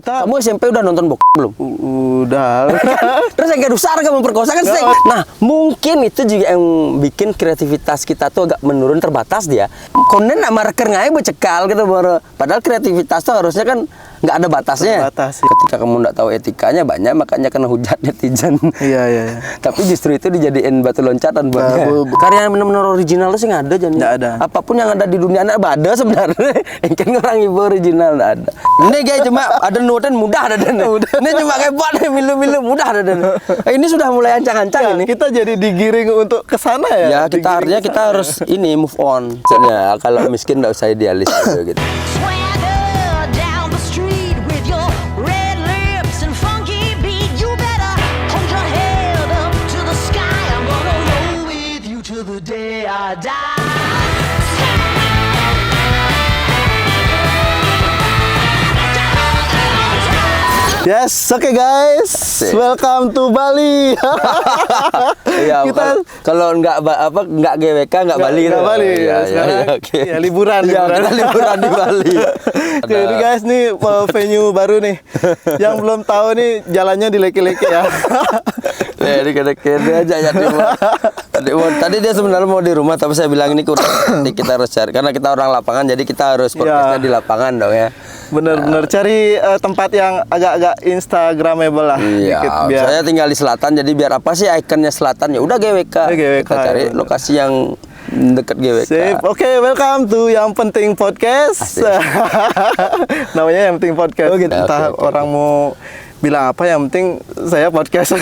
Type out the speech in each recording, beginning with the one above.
Kamu SMP udah nonton belum? Udah. Terus yang kayak besar kamu memperkosa kan sering. Nah, mungkin itu juga yang bikin kreativitas kita tuh agak menurun, terbatas dia. Konden nak marker ngai becekal gitu baru. Padahal kreativitas tuh harusnya kan nggak ada batasnya. Terbatas. Ketika kamu nggak tahu etikanya banyak, makanya kena hujat netizen. Iya. Tapi justru itu dijadiin batu loncatan buat dia. Karya yang benar-benar original tuh sih nggak ada, Jan. Nggak ada. Apapun yang ada di dunia ada sebenarnya. Yang orang ibu original nggak ada. Ini kayak cuma ada nutan mudah ada dan. Ini cuma kayak buat milu-milu mudah ada dan. Ini sudah mulai ancang-ancang ini. Kita jadi digiring untuk ke sana ya. Ya kita artinya kita harus ini move on. Ya kalau miskin nggak usah idealis gitu. Yes, oke guys, welcome to Bali. Iya, kita kalau nggak GWK nggak Bali, nggak Bali. Ya, sekarang okay. ya liburan. Liburan di Bali. Oke, ini guys nih venue baru nih. Yang belum tahu nih jalannya dileke-leke ya. Ini kede-kede aja ya Tadi dia sebenarnya mau di rumah, tapi saya bilang ini kurang. Nanti kita harus cari karena kita orang lapangan, jadi kita harus podcastnya di lapangan dong ya. Bener-bener cari tempat yang agak-agak instagramable lah. Iya, dikit, biar... saya tinggal di selatan, jadi biar apa sih ikonnya selatan ya udah GWK. Kita cari lokasi yang dekat GWK. Sip. Oke, welcome to Yang Penting Podcast. Namanya Yang Penting Podcast. Entah orang mau bilang apa, yang penting saya podcast.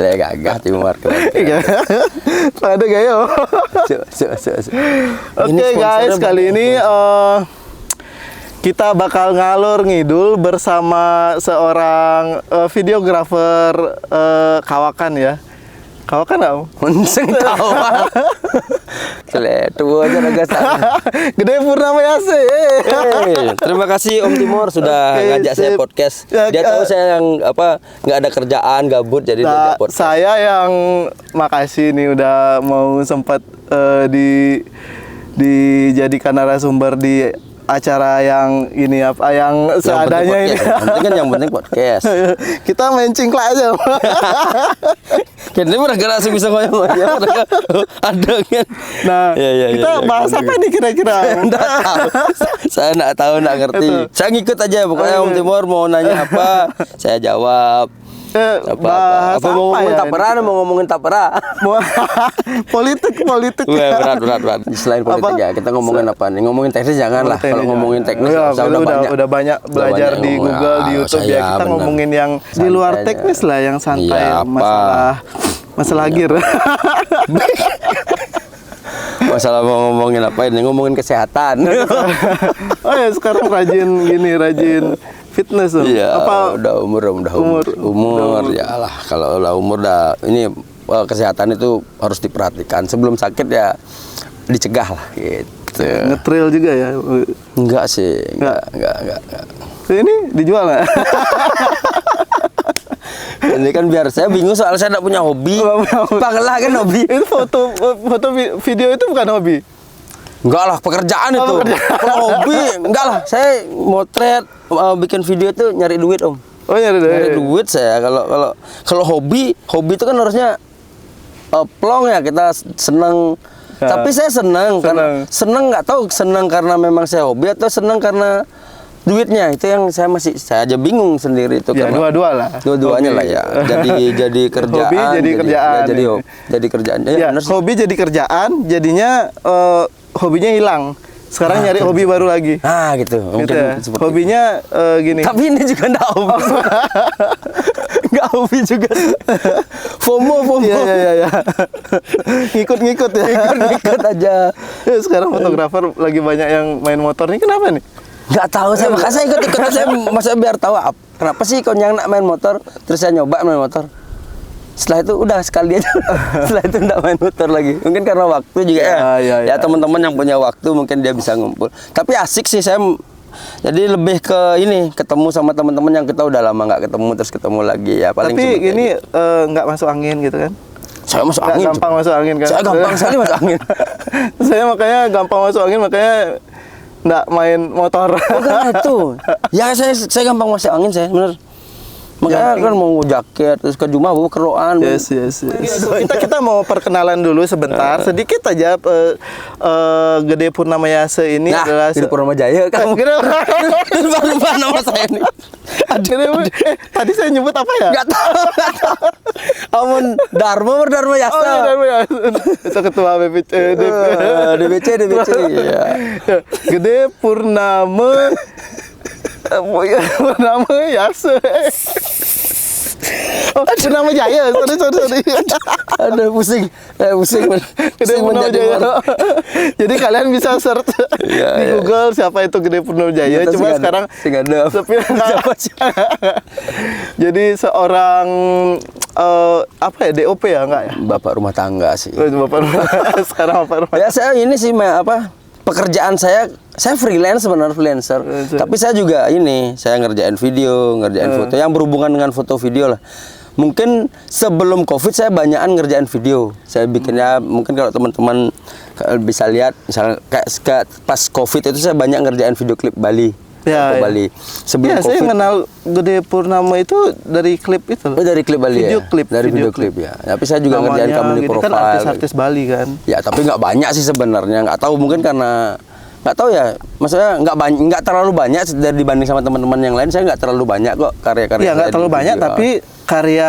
Ya gagah timur keren. Ada gayo. Oke guys, kali ini kita bakal ngalor ngidul bersama seorang videografer kawakan ya. Kawakan nggak? Menseng tahu. Tua aja naga sana. Gede Purnama Yase. Terima kasih Om Timur sudah ngajak saya podcast. Dia tahu saya yang nggak ada kerjaan, gabut, jadi dia podcast. Saya yang makasih nih udah mau sempat dijadikan narasumber di acara yang ini yang seadanya ini. Nanti kan yang penting podcast. Kita main cingklak aja. Kayaknya mereka langsung bisa ngomong ada kan. Nah, kita bahas apa nih kira-kira? Nggak tahu. Saya nggak tahu, nggak ngerti. Saya ngikut aja, pokoknya Om Timur mau nanya apa, saya jawab. Bahas apa mau ngomongin tapera, mau ngomongin tapera. Politik. Berat. Selain politik ya, kita ngomongin apa nih? Ngomongin teknis jangan lah. Kalau ngomongin teknis udah banyak belajar di Google, di YouTube ya. Kita ngomongin yang di luar teknis lah, yang santai, masalah gear. Masalah mau ngomongin apa ini? Ngomongin kesehatan. Oh ya, sekarang rajin fitness tuh. Iya, apa udah umur ya lah. Kalau udah umur ini kesehatan itu harus diperhatikan. Sebelum sakit ya dicegah lah gitu. Ngetrail juga ya? Enggak sih, enggak. Ini dijual nggak? Ini kan biar saya bingung soal saya enggak punya hobi. Pangelah kan hobi. Itu foto video itu bukan hobi. Enggak lah, pekerjaan itu. Kalau hobi, enggak lah. Saya motret, bikin video itu nyari duit, Om. Oh, nyari duit saya. Kalau hobi itu kan harusnya plong ya, kita senang. Ya. Tapi saya senang karena nggak tahu senang karena memang saya hobi atau senang karena duitnya. Itu yang saya aja bingung sendiri itu. Ya, dua-duanya lah ya. Jadi kerjaan. Hobi jadi kerjaan. Jadi kerjaan. Ya, hobi jadi kerjaan, jadinya hobinya hilang. Sekarang nyari hobi baru lagi. Ah gitu. Mungkin ya. Hobinya gini. Tapi ini juga enggak hobi. Enggak hobi juga. FOMO. Iya. Ngikut ya. Ngikut aja. Ya, sekarang fotografer lagi banyak yang main motor nih. Kenapa nih? Nggak tahu saya, makanya saya ikut. Saya maksudnya biar tahu kenapa sih kau yang nak main motor, terus saya nyoba main motor. Setelah itu udah sekali aja. Setelah itu enggak main motor lagi. Mungkin karena waktu juga ya teman-teman yang punya waktu mungkin dia bisa ngumpul. Tapi asik sih saya. Jadi lebih ke ini, ketemu sama teman-teman yang kita udah lama nggak ketemu, terus ketemu lagi ya paling. Tapi ini nggak masuk angin gitu kan? Saya masuk angin. Gampang masuk angin kan? Saya gampang sekali masuk angin. Saya makanya gampang masuk angin, makanya nggak main motor. Bukan itu. Ya saya gampang masuk angin saya, bener. Makanya kan mau jaket terus ke rumah bawa keroan. Yes. Kita mau perkenalan dulu sebentar, sedikit aja. Gede Purnama Yase ini adalah Gede Purnama Jaya. Kamu lupa nama saya nih. Tadi saya nyebut apa ya? Nggak tahu. Amun Dharma Yasa. Oh, Dharma Yasa. Itu ketua BPC. DBC. Iya. Gede Purnama Yase. Oh, Purnama Jaya. Sorry. Ada pusing. Gede Purnama Jaya. Jadi kalian bisa search di Google siapa itu Gede Purnama Jaya. Cuma sekarang siapa sih? Jadi seorang DOP ya enggak ya? Bapak rumah tangga sih. Sekarang bapak rumah. Ya saya ini sih pekerjaan saya freelance sebenarnya freelancer. Tapi saya juga saya ngerjain video, ngerjain foto yang berhubungan dengan foto video lah. Mungkin sebelum Covid saya banyakan ngerjain video. Saya bikinnya mungkin kalau teman-teman bisa lihat misalnya kayak pas Covid itu saya banyak ngerjain video klip Bali. Bali. Sebelum Covid. Saya kenal Gede Purnama itu dari klip itu. Oh, dari klip Bali video klip. Dari video klip ya. Tapi saya juga ngerjain company profile. Kan artis-artis Bali kan. Ya, tapi nggak banyak sih sebenarnya. Nggak tahu mungkin karena nggak tayu ya. Maksudnya nggak terlalu banyak dari dibanding sama teman-teman yang lain. Saya nggak terlalu banyak kok karya-karya. Iya, nggak terlalu banyak tapi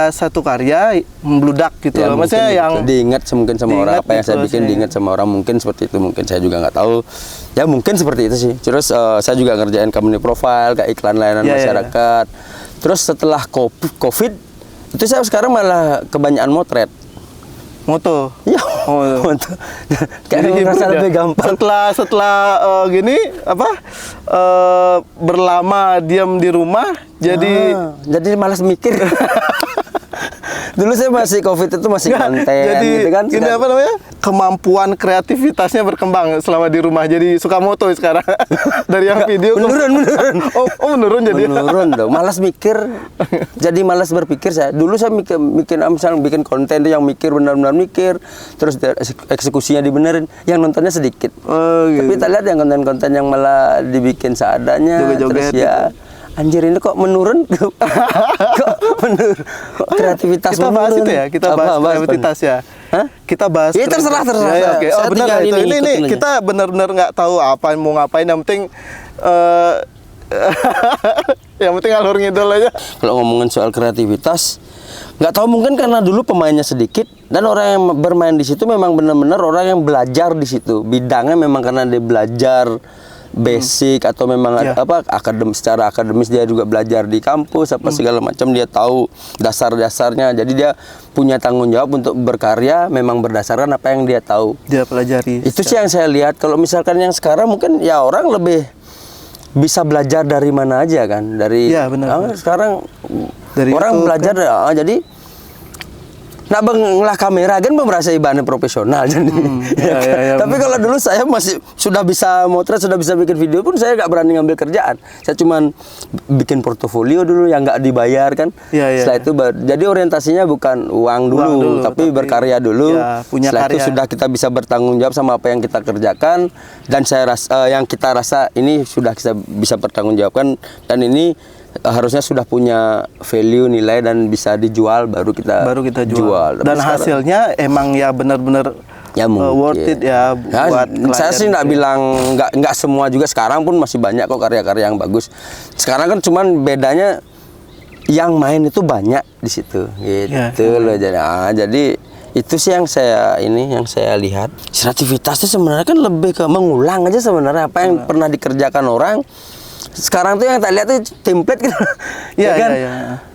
satu karya membludak gitu loh. Maksudnya yang diingat mungkin sama orang, apa yang saya bikin diingat sama orang, mungkin seperti itu. Mungkin saya juga nggak tahu. Ya mungkin seperti itu sih. Terus saya juga ngerjain company profile, kayak iklan layanan masyarakat. Terus setelah COVID itu saya sekarang malah kebanyakan motret. Moto. Ya, moto. Kayak merasa lebih gampang. Setelah gini berlama diam di rumah, jadi malas mikir. Dulu saya masih COVID itu masih konten jadi, gitu kan. Ini apa namanya? Kemampuan kreativitasnya berkembang selama di rumah. Jadi suka moto sekarang. Dari yang video menurun. Menurun jadi. Menurun dong. Malas mikir. Jadi malas berpikir saya. Dulu saya misalnya bikin konten itu yang mikir benar-benar mikir, terus eksekusinya dibenerin, yang nontonnya sedikit. Oh, gitu. Tapi kita lihat yang konten-konten yang malah dibikin seadanya, joget-joget terus ya. Anjir ini kok menurun? Kok menurun? Kreativitas kita bahas menurun. Itu ya, kita bahas kreativitas ya. Hah? Kita bahas. Ya terserah. Ya, okay. Oh benar itu. Ini kita benar-benar nggak tahu apa mau ngapain. Yang penting yang penting alur ngidul aja. Kalau ngomongin soal kreativitas, nggak tahu mungkin karena dulu pemainnya sedikit dan orang yang bermain di situ memang benar-benar orang yang belajar di situ. Bidangnya memang karena dia belajar basic atau memang secara akademis dia juga belajar di kampus segala macam, dia tahu dasar-dasarnya, jadi dia punya tanggung jawab untuk berkarya memang berdasarkan apa yang dia tahu, dia pelajari. Itu sih yang saya lihat. Kalau misalkan yang sekarang mungkin ya orang lebih bisa belajar dari mana aja kan, dari sekarang dari orang YouTube, belajar kan? Jadi nak benglah kamera kan merasa ibaratnya profesional jadi. Ya. Tapi kalau dulu saya masih sudah bisa motret, sudah bisa bikin video pun saya nggak berani ngambil kerjaan. Saya cuman bikin portofolio dulu yang nggak dibayar kan. Setelah itu jadi orientasinya bukan uang dulu, tapi berkarya dulu. Setelah itu sudah kita bisa bertanggung jawab sama apa yang kita kerjakan, dan saya rasa yang kita rasa ini sudah bisa bertanggung jawabkan, dan ini harusnya sudah punya value, nilai, dan bisa dijual, baru kita jual. Dan hasilnya emang ya benar-benar ya worth it ya buat saya sih nggak bilang nggak semua juga, sekarang pun masih banyak kok karya-karya yang bagus. Sekarang kan cuman bedanya yang main itu banyak di situ gitu loh. Jadi itu sih yang saya lihat. Kreativitas itu sebenarnya kan lebih ke mengulang aja sebenarnya apa yang pernah dikerjakan orang. Sekarang tuh yang tak lihat tuh template gitu. Kan?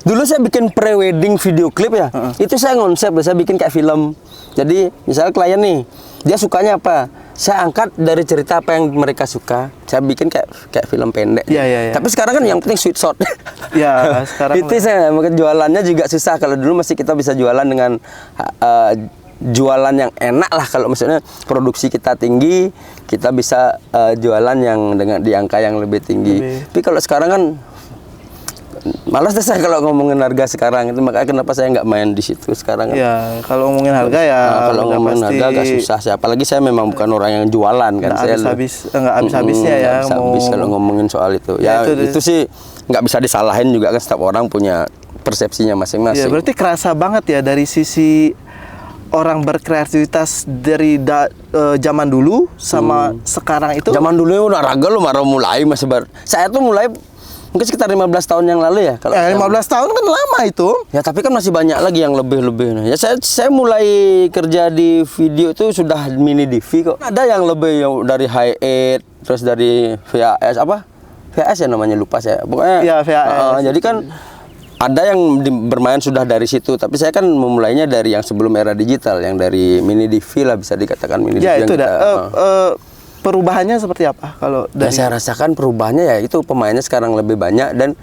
Dulu saya bikin pre-wedding video klip ya. Itu saya konsep, saya bikin kayak film. Jadi misalnya klien nih, dia sukanya apa? Saya angkat dari cerita apa yang mereka suka. Saya bikin kayak film pendek. Tapi sekarang kan yang penting sweet shot. Sekarang itu saya mungkin jualannya juga susah. Kalau dulu masih kita bisa jualan dengan jualan yang enak lah. Kalau misalnya produksi kita tinggi, kita bisa jualan yang dengan di angka yang lebih tinggi. Tapi kalau sekarang kan malas deh saya kalau ngomongin harga sekarang itu, makanya kenapa saya nggak main di situ sekarang. Ya, kalau ngomongin harga ya kalau ngomongin harga agak susah sih, apalagi saya memang bukan orang yang jualan kan. Nggak habis-habisnya ya. Nggak habis kalau ngomongin soal itu. Ya, itu sih nggak bisa disalahin juga kan, setiap orang punya persepsinya masing-masing. Ya, berarti kerasa banget ya dari sisi orang berkreativitas dari zaman dulu sama sekarang itu. Zaman dulu olahraga lu baru mulai masih saya tuh mulai mungkin sekitar 15 tahun yang lalu ya. Kalau 15 tahun kan lama itu. Ya tapi kan masih banyak lagi yang lebih-lebih. Ya saya mulai kerja di video itu sudah mini DV kok. Ada yang lebih yang dari Hi8, terus dari VHS VHS ya namanya, lupa saya. Pokoknya ya VHS. Jadi kan ada yang bermain sudah dari situ, tapi saya kan memulainya dari yang sebelum era digital, yang dari mini DV lah, bisa dikatakan mini DV. Ya itu perubahannya seperti apa kalau dari? Ya, saya rasakan perubahannya ya itu pemainnya sekarang lebih banyak dan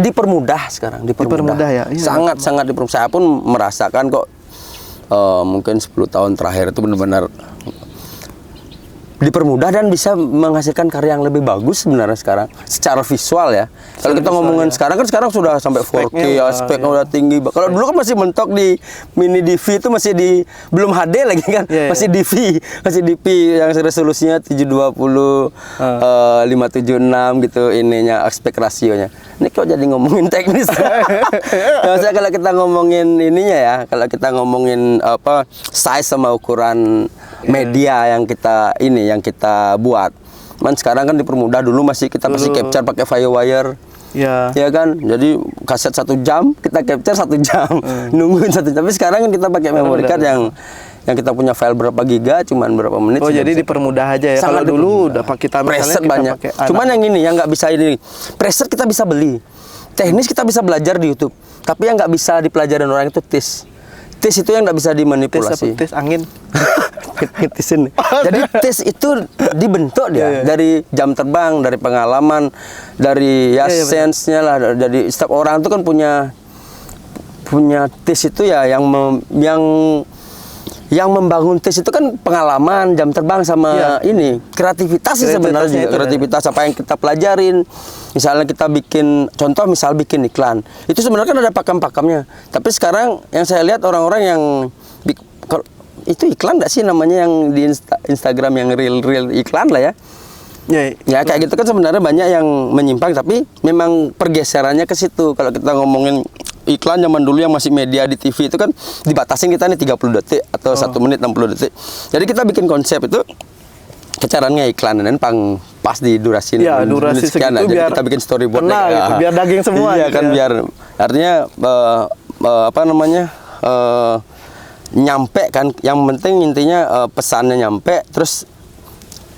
dipermudah sekarang, dipermudah ya. Iya. Sangat dipermudah. Saya pun merasakan kok mungkin 10 tahun terakhir itu benar-benar dipermudah dan bisa menghasilkan karya yang lebih bagus sebenarnya sekarang secara visual ya. Kalau kita ngomongin sekarang kan sekarang sudah sampai 4K speknya udah tinggi. Kalau dulu kan masih mentok di mini DV itu masih belum HD lagi kan. Masih DV, masih DP yang resolusinya 720 576 gitu ininya, aspek rasionya. Ini kok jadi ngomongin teknis. Maksudnya kalau kita ngomongin ininya ya, kalau kita ngomongin size sama ukuran media yang kita buat. Man sekarang kan dipermudah, dulu kita masih capture pakai Firewire. Ya kan, jadi kaset 1 jam kita capture 1 jam, nungguin 1 jam. Tapi sekarang kan kita pakai memory card yang kita punya file berapa giga, cuman berapa menit. Oh jadi dipermudah aja ya. Kalau dulu udah kita preset banyak. Cuman yang ini yang nggak bisa ini, preset kita bisa beli, teknis kita bisa belajar di YouTube. Tapi yang nggak bisa dipelajarin orang itu TIS. TIS itu yang nggak bisa dimanipulasi. TIS angin. Ngetisin. Jadi TIS itu dibentuk dia dari jam terbang, dari pengalaman, dari sense-nya lah. Jadi setiap orang itu kan punya TIS itu ya yang membangun TIS itu kan pengalaman, jam terbang sama ini kreativitas sih sebenarnya. Kreativitas apa yang kita pelajarin. Misalnya kita bikin iklan, itu sebenarnya kan ada pakem-pakemnya. Tapi sekarang yang saya lihat orang-orang yang itu iklan nggak sih namanya yang di Instagram yang real iklan lah ya. Ya kayak gitu kan sebenarnya banyak yang menyimpang, tapi memang pergeserannya ke situ. Kalau kita ngomongin iklan zaman dulu yang masih media di TV itu kan dibatasin kita nih 30 detik atau 1 menit 60 detik. Jadi kita bikin konsep itu caranya iklan dan pas di durasi sekian aja. Jadi kita bikin storyboard gitu, biar daging semua. Iya kan, biar artinya nyampe kan, yang penting intinya pesannya nyampe terus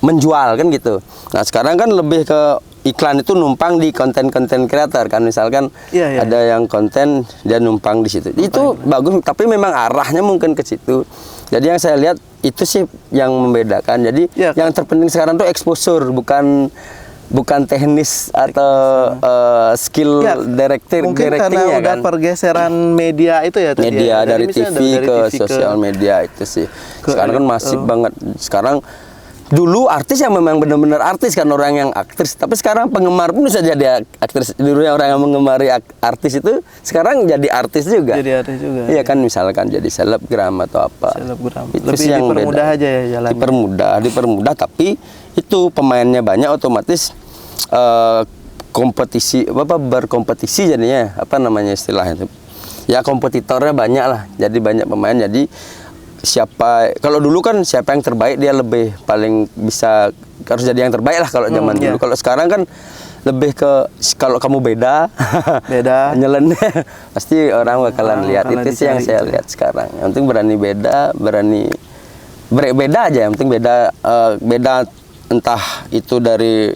menjual kan gitu. Nah sekarang kan lebih ke iklan itu numpang di konten-konten kreator kan, misalkan ada yang konten dia numpang di situ. Itu bagus, tapi memang arahnya mungkin ke situ. Jadi yang saya lihat itu sih yang membedakan. Jadi yang terpenting sekarang tuh exposure, bukan teknis atau skill directing. Mungkin karena udah pergeseran media itu ya. Media dari TV ke sosial media itu sih. Sekarang kan masif banget. Sekarang dulu artis yang memang benar-benar artis kan, orang yang aktris. Tapi sekarang penggemar pun bisa jadi aktris. Dulu yang orang yang mengemari artis itu sekarang jadi artis juga. Jadi artis juga. Iya kan, misalkan jadi selebgram atau apa. Selebgram. Itu lebih yang dipermudah beda. aja ya jalannya. Dipermudah tapi itu pemainnya banyak, otomatis berkompetisi jadinya, apa namanya istilahnya itu. Ya kompetitornya banyak lah. Jadi banyak pemain, jadi kalau dulu kan siapa yang terbaik dia lebih paling bisa harus jadi yang terbaik lah kalau zaman dulu. Kalau sekarang kan lebih ke kalau kamu beda nyeleneh pasti orang bakalan lihat. Itu sih yang saya lihat sekarang. Yang penting berani beda aja. Yang penting beda entah itu dari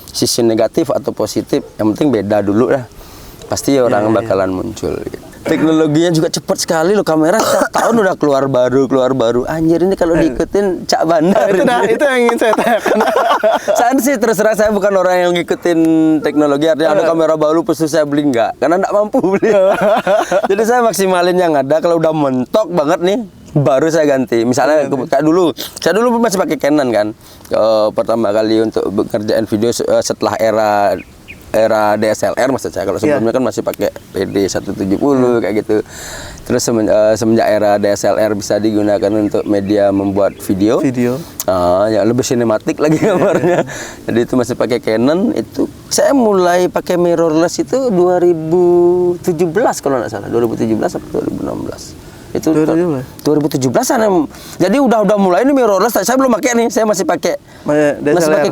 sisi negatif atau positif. Yang penting beda dulu lah. Pasti orang bakalan muncul gitu. Teknologinya juga cepat sekali loh, kamera setiap tahun udah keluar baru. Anjir, ini kalau diikutin Cak Bandar. Itu yang ingin saya tanyakan. Saya sih terserah, saya bukan orang yang ngikutin teknologi. Artinya ada kamera baru pasti saya beli enggak, karena enggak mampu beli. Jadi saya maksimalin yang ada. Kalau udah mentok banget nih, baru saya ganti. Misalnya kayak saya dulu masih pakai Canon kan. Pertama kali untuk ngerjain video setelah era era DSLR maksud saya. Kalau sebelumnya kan masih pakai PD 170 kayak gitu. Terus semenjak era DSLR bisa digunakan untuk media membuat video. Ya lebih sinematik lagi gambarnya. Jadi itu masih pakai Canon. Itu saya mulai pakai mirrorless itu 2017 kalau nggak salah. 2017 atau 2016. Itu 2017-an. Jadi udah mulai ini mirrorless. Saya belum pakai nih. Saya masih pakai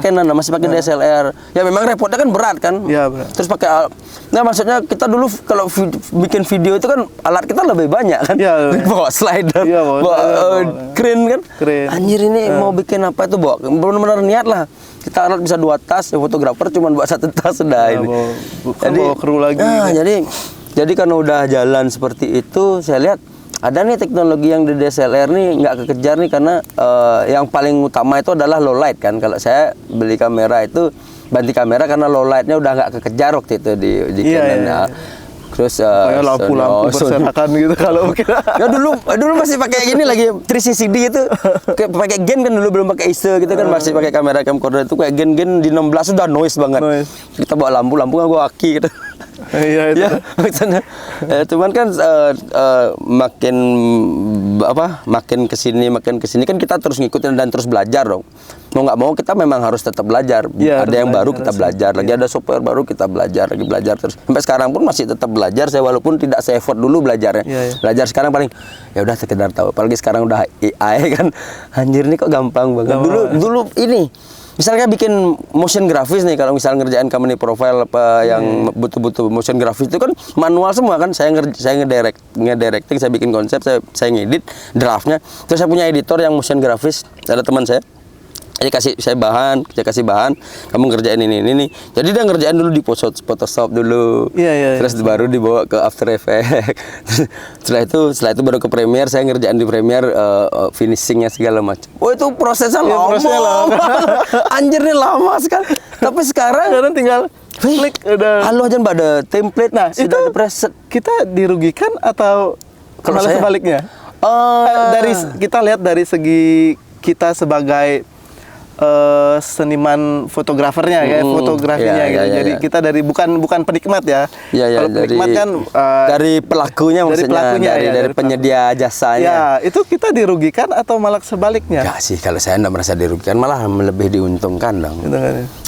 Canon, masih pakai DSLR. Ya memang repotnya kan berat kan. Iya, berat. Terus pakai maksudnya kita dulu kalau bikin video itu kan alat kita lebih banyak kan. Ya, bawa slider, bawa crane kan. Anjir ini mau bikin apa itu bawa benar-benar niat lah. Kita alat bisa 2 tas, ya fotografer cuma bawa 1 tas sudah ini. Bawa kru lagi. Jadi karena udah jalan seperti itu, saya lihat ada nih teknologi yang di DSLR nih nggak kekejar nih karena yang paling utama itu adalah low light kan. Kalau saya beli kamera itu ganti kamera karena low lightnya udah nggak kekejar waktu itu di Canon. Iya. Terus lampu-lampu berserakan gitu kalau mungkin. Ya dulu masih pakai gini lagi 3CCD itu. Pakai gen kan dulu belum pakai ISO gitu kan, masih pakai kamera camcorder itu kayak gen di 16 sudah noise banget. Kita bawa lampu nggak gua aki gitu. Iya itu. Ya, maksudnya, cuman kan makin kesini kan kita terus ngikutin dan terus belajar dong. Mau nggak mau kita memang harus tetap belajar. Ya, ada yang baru kita belajar, lagi ada software baru kita belajar terus. Sampai sekarang pun masih tetap belajar saya walaupun tidak se-effort dulu belajarnya. Belajar sekarang paling ya udah sekedar tahu. Apalagi sekarang udah AI kan. Anjir nih kok gampang banget. Dulu ini misalnya bikin motion grafis nih, kalau misalnya ngerjain company profile apa yang butuh motion grafis itu kan manual semua kan. Saya ngedirecting, saya bikin konsep, saya ngedit draftnya. Terus saya punya editor yang motion grafis, ada teman saya. Jadi saya kasih bahan, kamu ngerjain ini. Jadi dia ngerjain dulu di Photoshop dulu. Terus baru dibawa ke After Effects. setelah itu baru ke Premiere, saya ngerjain di Premiere finishingnya segala macam. Oh itu prosesnya lama. Anjir nih lama sekali. Tapi sekarang tinggal klik udah. Halo aja Mbak, ada template. Nah, itu sudah preset. Kita dirugikan atau malah sebaliknya? Kita lihat dari segi kita sebagai seniman fotografernya fotografinya gitu. Jadi kita dari bukan penikmat ya. Kalau penikmat kan dari pelakunya maksudnya, dari penyedia jasanya. Ya, itu kita dirugikan atau malah sebaliknya? Enggak sih, kalau saya enggak merasa dirugikan, malah lebih diuntungkan dong.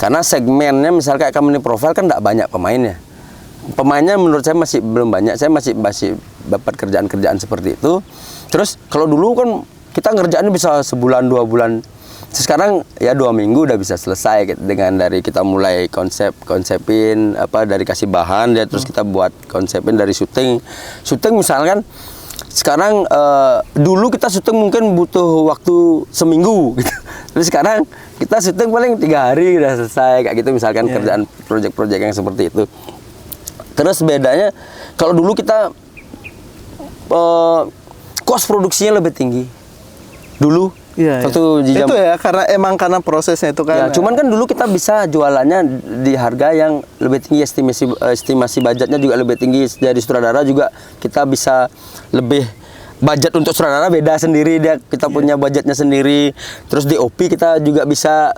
Karena segmennya misalnya kayak company profile kan enggak banyak pemainnya. Pemainnya menurut saya masih belum banyak. Saya masih dapat kerjaan-kerjaan seperti itu. Terus kalau dulu kan kita ngerjaannya bisa sebulan 2 bulan. Sekarang ya 2 minggu udah bisa selesai dengan dari kita mulai konsepin dari kasih bahan ya, terus kita buat konsepin dari syuting misalkan sekarang dulu kita syuting mungkin butuh waktu seminggu gitu. Terus sekarang kita syuting paling 3 hari udah selesai kayak gitu misalkan kerjaan project-project yang seperti itu. Terus bedanya kalau dulu kita cost produksinya lebih tinggi dulu. Itu ya karena prosesnya itu kan. Ya, cuman kan dulu kita bisa jualannya di harga yang lebih tinggi, estimasi budgetnya juga lebih tinggi. Dari sutradara juga kita bisa lebih budget untuk sutradara beda sendiri, kita punya budgetnya sendiri. Terus di OP kita juga bisa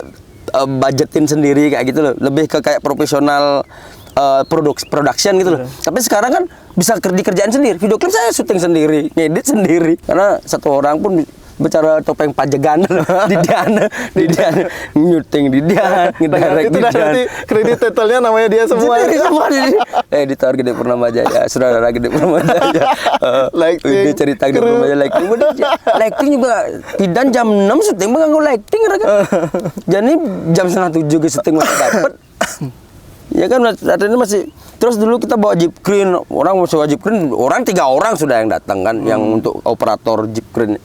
budgetin sendiri kayak gitu loh. Lebih ke kayak profesional production gitu loh. Tapi sekarang kan bisa dikerjain sendiri. Video klip saya syuting sendiri, ngedit sendiri. Karena satu orang pun bicara topeng pajegan di Diana nyuting di Diana, ngedirect di Diana. Kredit totalnya namanya dia semua. Editor Gede Purnamajaya, sutradara Gede Purnamajaya, lighting, cerita Gede Purnamajaya, lighting juga. Tidak jam 6 syuting mengganggu lighting kan. Jadi jam 6:30 ke syuting masih dapat. Ya kan artinya masih. Terus dulu kita bawa jeep crane, orang mau sewa jeep crane, 3 orang sudah yang datang kan, yang untuk operator jeep crane.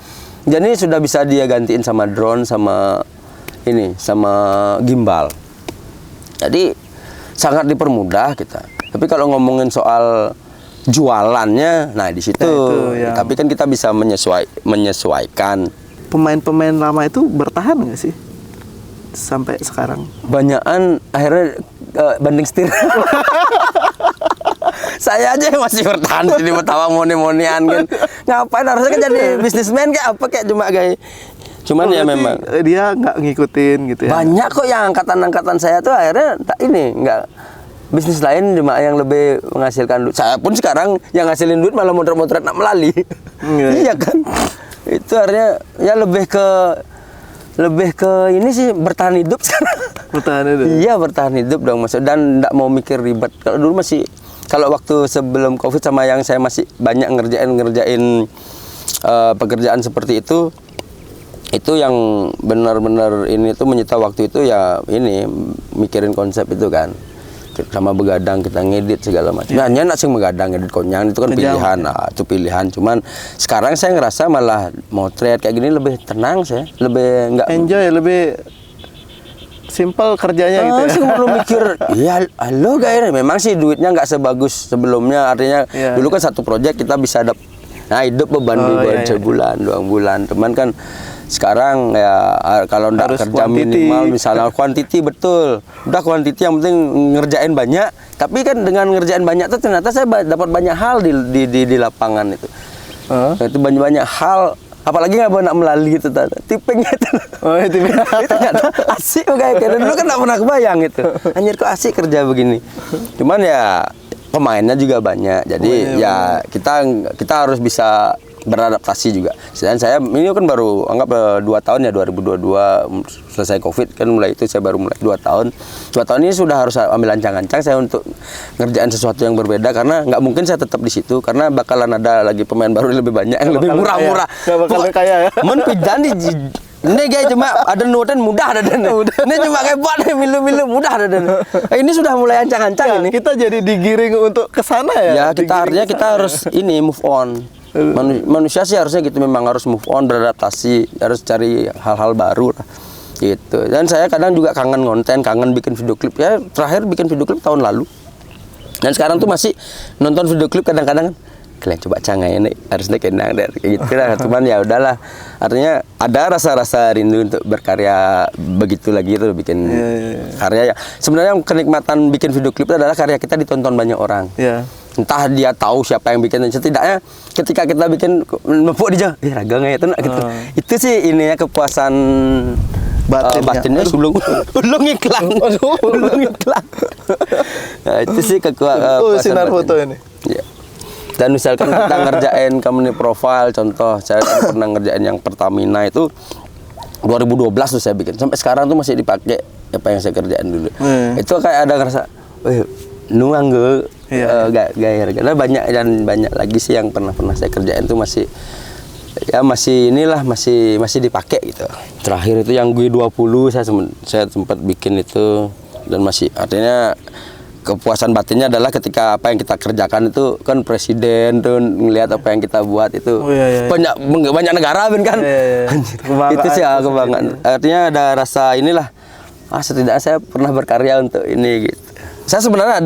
Jadi sudah bisa dia gantiin sama drone sama gimbal. Jadi sangat dipermudah kita. Tapi kalau ngomongin soal jualannya, nah di situ. Tapi kan kita bisa menyesuaikan. Pemain-pemain lama itu bertahan nggak sih sampai sekarang? Banyakan akhirnya banding setir. Saya aja yang masih bertahan di Betawa moni-monian kan. Ngapain harusnya kan jadi bisnismen kayak apa kayak cuman ya memang dia nggak ngikutin gitu ya. Banyak kok yang angkatan saya tuh akhirnya bisnis lain yang lebih menghasilkan duit. Saya pun sekarang yang ngasilin duit malah motret-motret nak melali. Iya kan? Itu artinya ya lebih ke ini sih bertahan hidup sekarang. Bertahan hidup. Iya, bertahan hidup dong Mas, dan enggak mau mikir ribet. Kalau dulu masih, kalau waktu sebelum Covid sama yang saya masih banyak ngerjain pekerjaan seperti itu yang benar-benar ini tuh menyita waktu itu ya ini mikirin konsep itu kan, sama begadang kita ngedit segala macam. Nah, hanya nak sing begadang ngedit konyang itu kan pilihan, itu pilihan. Cuman sekarang saya ngerasa malah motret kayak gini lebih tenang, saya lebih nggak enjoy, lebih simple kerjanya gitu ya. Sih perlu mikir, ya halo guys, memang sih duitnya nggak sebagus sebelumnya. Artinya dulu kan satu proyek kita bisa hidup beban sebulan, 2 bulan. Teman kan sekarang ya kalau ndak kerja quantity. Minimal misalnya quantity, betul. Udah quantity yang penting ngerjain banyak. Tapi kan dengan ngerjain banyak tuh ternyata saya dapat banyak hal di lapangan itu. Itu banyak hal. Apalagi nggak pernah melalui gitu, tipenya itu. Oh, itu ternyata asik kayak dulu kan nggak pernah kebayang gitu. Anjir kok asik kerja begini. Cuman ya pemainnya juga banyak. Jadi kita harus bisa beradaptasi juga. Dan saya ini kan baru anggap 2 tahun ya, 2022 selesai Covid kan, mulai itu saya baru mulai 2 tahun. 2 tahun ini sudah harus ambil ancang-ancang saya untuk ngerjain sesuatu yang berbeda, karena nggak mungkin saya tetap di situ, karena bakalan ada lagi pemain baru lebih banyak yang lebih murah-murah. Nggak bakalan kaya ya. Men pidan ini kayak cuma ada nutan mudah ada dan ini cuma kayak buat milu-milu mudah ada dan ini sudah mulai ancang-ancang ini. Kita jadi digiring untuk ke sana ya. Ya kita harus ini move on. Manusia sih harusnya gitu, memang harus move on, beradaptasi, harus cari hal-hal baru lah gitu. Dan saya kadang juga kangen konten, kangen bikin video klip. Ya terakhir bikin video klip tahun lalu, dan sekarang tuh masih nonton video klip kadang-kadang, kalian coba canggih ini harusnya kenang deh kayak gitu lah. Cuman ya udahlah, artinya ada rasa-rasa rindu untuk berkarya begitu lagi, itu bikin karya. Sebenarnya kenikmatan bikin video klip itu adalah karya kita ditonton banyak orang. Entah dia tahu siapa yang bikin, setidaknya ketika kita bikin nempuk dia ragangnya itu gitu. Itu sih ininya kepuasan batinnya ulung iklan. Ulung iklan. Nah, itu sih kepuasan sinar foto ini. Ya. Dan misalkan kita ngerjain company profile, contoh saya pernah ngerjain yang Pertamina itu 2012 tuh saya bikin, sampai sekarang tuh masih dipakai apa yang saya kerjain dulu. Itu kayak ada ngerasa nuang gue gair, karena banyak lagi sih yang pernah saya kerjain tuh masih dipakai gitu. Terakhir itu yang G20 saya sempat bikin itu, dan masih artinya kepuasan batinnya adalah ketika apa yang kita kerjakan itu kan presiden tuh ngelihat apa yang kita buat itu. Banyak negara kan. Itu sih kebanggaan. Artinya ada rasa inilah, setidaknya saya pernah berkarya untuk ini gitu. Saya sebenarnya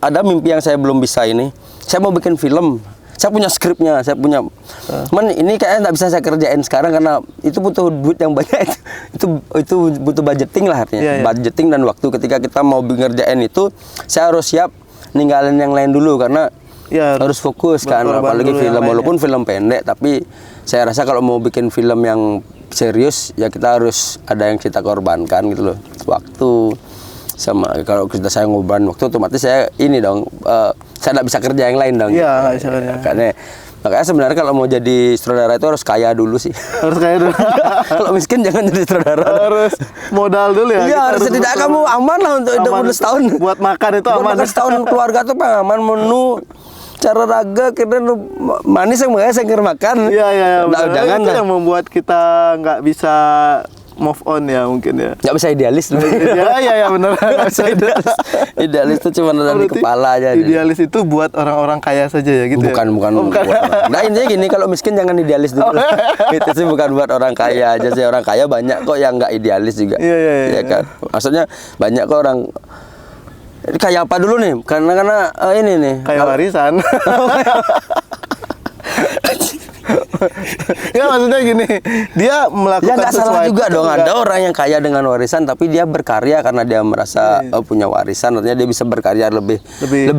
ada mimpi yang saya belum bisa ini. Saya mau bikin film. Saya punya skripnya, saya punya. Cuman ini kayaknya nggak bisa saya kerjain sekarang karena itu butuh duit yang banyak. Itu butuh budgeting lah artinya. Budgeting dan waktu. Ketika kita mau ngerjain itu, saya harus siap ninggalin yang lain dulu karena harus fokus kan. Apalagi film, walaupun film pendek, tapi saya rasa kalau mau bikin film yang serius ya kita harus ada yang kita korbankan gitu loh. Waktu. Sama kalau saya ngobran waktu, otomatis saya ini dong, saya nggak bisa kerja yang lain dong. Iya, nggak bisa kerja. Makanya sebenarnya kalau mau jadi sutradara itu harus kaya dulu sih. Harus kaya dulu. Kalau miskin jangan jadi sutradara. Harus modal dulu ya. Iya, harus setidaknya kamu aman lah untuk hidup setahun. Buat makan itu aman. Buat setahun keluarga tuh aman, menu cara raga kita manis yang makanya saya kira makan. Iya. Jangan itu yang membuat kita nggak bisa move on ya mungkin ya. Nggak bisa idealis. Iya benar. Nggak bisa idealis. Idealis itu cuma ada di kepala aja. Idealis itu buat orang-orang kaya saja ya gitu. Bukan. Nah intinya gini, kalau miskin jangan idealis dulu. Itu sih bukan buat orang kaya aja sih. Orang kaya banyak kok yang nggak idealis juga. Iya kan. Maksudnya banyak kok orang. Kayak apa dulu nih? Karena ini nih. Kayak warisan. Ya maksudnya gini, dia melakukan nggak salah juga dong. Ada orang yang kaya dengan warisan tapi dia berkarya karena dia merasa punya warisan, artinya dia bisa berkarya lebih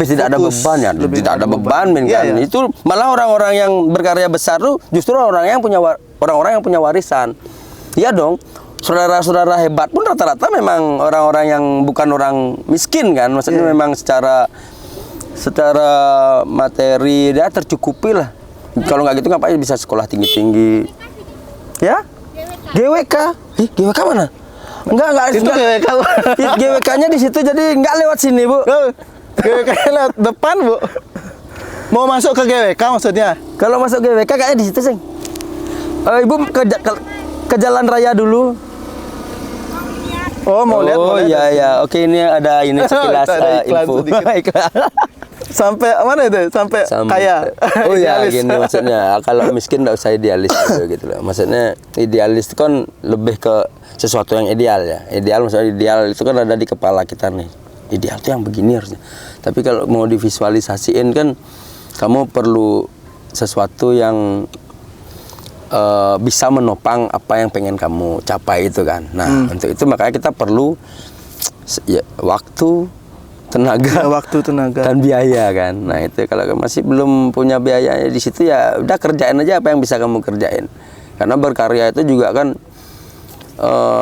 tidak ada beban ya, tidak ada beban kan. Itu malah orang-orang yang berkarya besar tuh justru orang-orang yang punya warisan. Iya dong. saudara-saudara hebat pun rata-rata memang orang-orang yang bukan orang miskin kan, maksudnya memang secara materi dia tercukupi lah. Kalau nggak gitu ngapain bisa sekolah tinggi-tinggi? Ya? GWK? GWK mana? Enggak. Itu GWK. GWK-nya di situ jadi nggak lewat sini, Bu. GWK lewat depan, Bu. Mau masuk ke GWK maksudnya? Kalau masuk GWK kayaknya di situ, Sing. Ibu ke jalan raya dulu. Oh, mau lihat. Oh iya. Oke, ini ada sekilas ada iklan info. sedikit. Sampai mana itu? Sampai kaya. Oh ya, Idealis. gini maksudnya. Kalau miskin nggak usah idealis gitu loh. Maksudnya idealis itu kan lebih ke sesuatu yang ideal ya. Ideal maksudnya ideal itu kan ada di kepala kita nih. Ideal tuh yang begini harusnya. Tapi kalau mau divisualisasiin kan kamu perlu sesuatu yang bisa menopang apa yang pengen kamu capai itu kan. Nah, untuk itu makanya kita perlu waktu, tenaga, dan biaya kan. Nah, itu kalau masih belum punya biaya di situ ya udah kerjain aja apa yang bisa kamu kerjain. Karena berkarya itu juga kan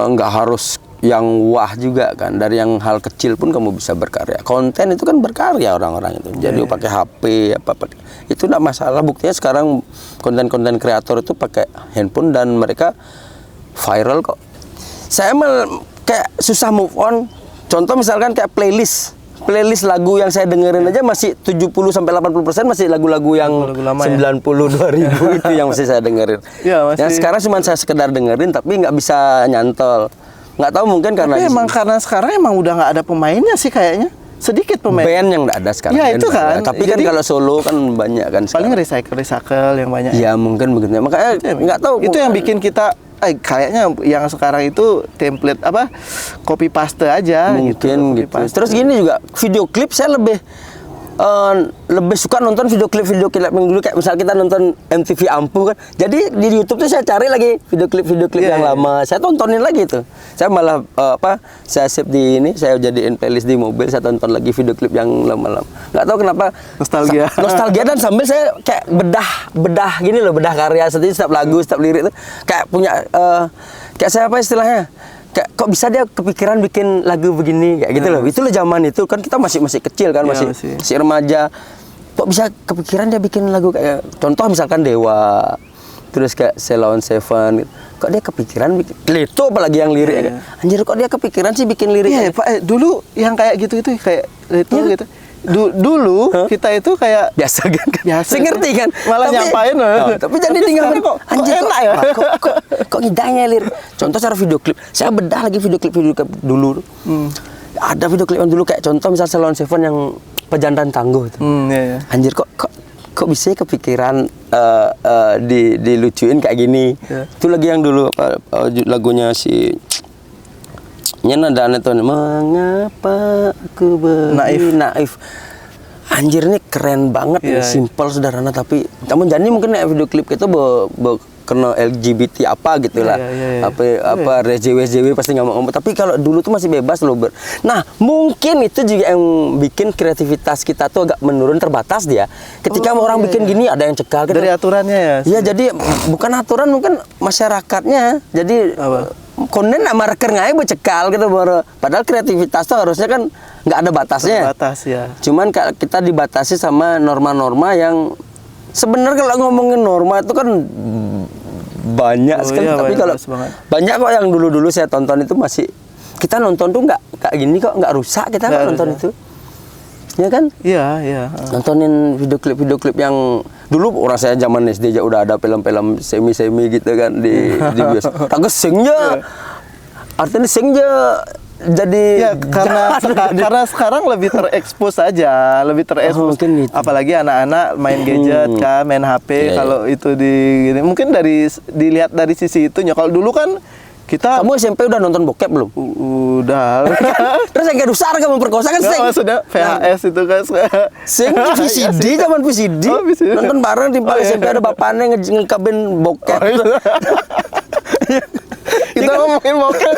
nggak harus yang wah juga kan. Dari yang hal kecil pun kamu bisa berkarya. Konten itu kan berkarya orang-orang itu. Jadi pakai HP apa itu enggak masalah. Buktinya sekarang konten-konten kreator itu pakai handphone dan mereka viral kok. Saya kayak susah move on. Contoh misalkan kayak playlist lagu yang saya dengerin aja masih 70-80% masih lagu-lagu yang lama 90 2000 itu yang masih saya dengerin. Ya, masih. Yang sekarang cuma saya sekedar dengerin tapi nggak bisa nyantol. Nggak tahu mungkin karena tapi emang karena sekarang emang udah nggak ada pemainnya sih kayaknya. Sedikit pemain. Band yang nggak ada sekarang. Ya itu kan. Tapi kan kalau solo kan banyak kan. Paling recycle yang banyak. Ya mungkin begitu. Makanya nggak tahu. Itu yang bikin kita kayaknya yang sekarang itu template copy paste aja mungkin gitu. Paste. Terus gini juga video klip saya lebih suka nonton video klip yang dulu kayak misal kita nonton MTV Ampuh kan. Jadi di YouTube tuh saya cari lagi video klip yang lama. Saya tontonin lagi tuh. Saya malah saya save di ini, saya jadiin playlist di mobil, saya tonton lagi video klip yang lama-lama. Nggak tahu kenapa nostalgia dan sambil saya kayak bedah gini loh, bedah karya setiap lagu, setiap lirik itu kayak punya kayak saya apa istilahnya? Kayak kok bisa dia kepikiran bikin lagu begini kayak gitu loh. Itu loh zaman itu kan kita masih kecil kan, masih remaja. Kok bisa kepikiran dia bikin lagu kayak contoh misalkan Dewa, terus kayak Ceylon Seven. Kok dia kepikiran bikin itu apalagi yang lirik. Anjir kok dia kepikiran sih bikin lirik. Iya, Pak, dulu yang kayak gitu kayak itu gitu. Dulu kita itu kayak biasa kan? Saya ngerti kan? Malah nyampain tapi jadi tinggal kok anjir enak ya? Kok ngidangnya lirik. Contoh cara video klip. Saya bedah lagi video klip dulu. Ada video klip yang dulu kayak contoh misal Ceylon Seven yang Pejantan Tangguh itu. Anjir kok bisa kepikiran dilucuin kayak gini. Itu lagi yang dulu lagunya si ada tuh mengapa aku naif. Anjir ini keren banget nih, simple sederhana tapi namun jadi mungkin video klip itu kena LGBT apa gitulah. Apa RJW pasti ngomong tapi kalau dulu tuh masih bebas loh. Nah, mungkin itu juga yang bikin kreativitas kita tuh agak menurun, terbatas dia. Ketika orang bikin gini ada yang cekal gitu. Dari aturannya ya. Iya, jadi bukan aturan mungkin masyarakatnya. Jadi konten nak marker ngai becekal gitu baru. Padahal kreativitas tuh harusnya kan nggak ada batasnya. Batas ya. Cuman kita dibatasi sama norma-norma yang sebenarnya kalau ngomongin norma itu kan banyak sekali. Tapi kalau banyak kok yang dulu-dulu saya tonton itu masih kita nonton tuh nggak kayak gini kok, nggak rusak kita kok nonton itu. Ya kan? Iya. Nontonin video klip yang dulu orang saya zaman SD aja udah ada film-film semi gitu kan di bioskop. Tapi singnya artinya singnya jadi ya karena sekarang lebih terekspos aja, gitu. Apalagi anak-anak main gadget kan, main HP. Kalau itu gini mungkin dilihat dari sisi itunya. Kalau dulu kan kamu SMP udah nonton bokep belum? Udah. Terus yang kayak Dusar kamu memperkosa kan sing? Maksudnya VHS itu kan. Sing VCD zaman VCD. Nonton bareng di SMP ada bapaknya ngekabin bokep. Kita ngomongin bokep.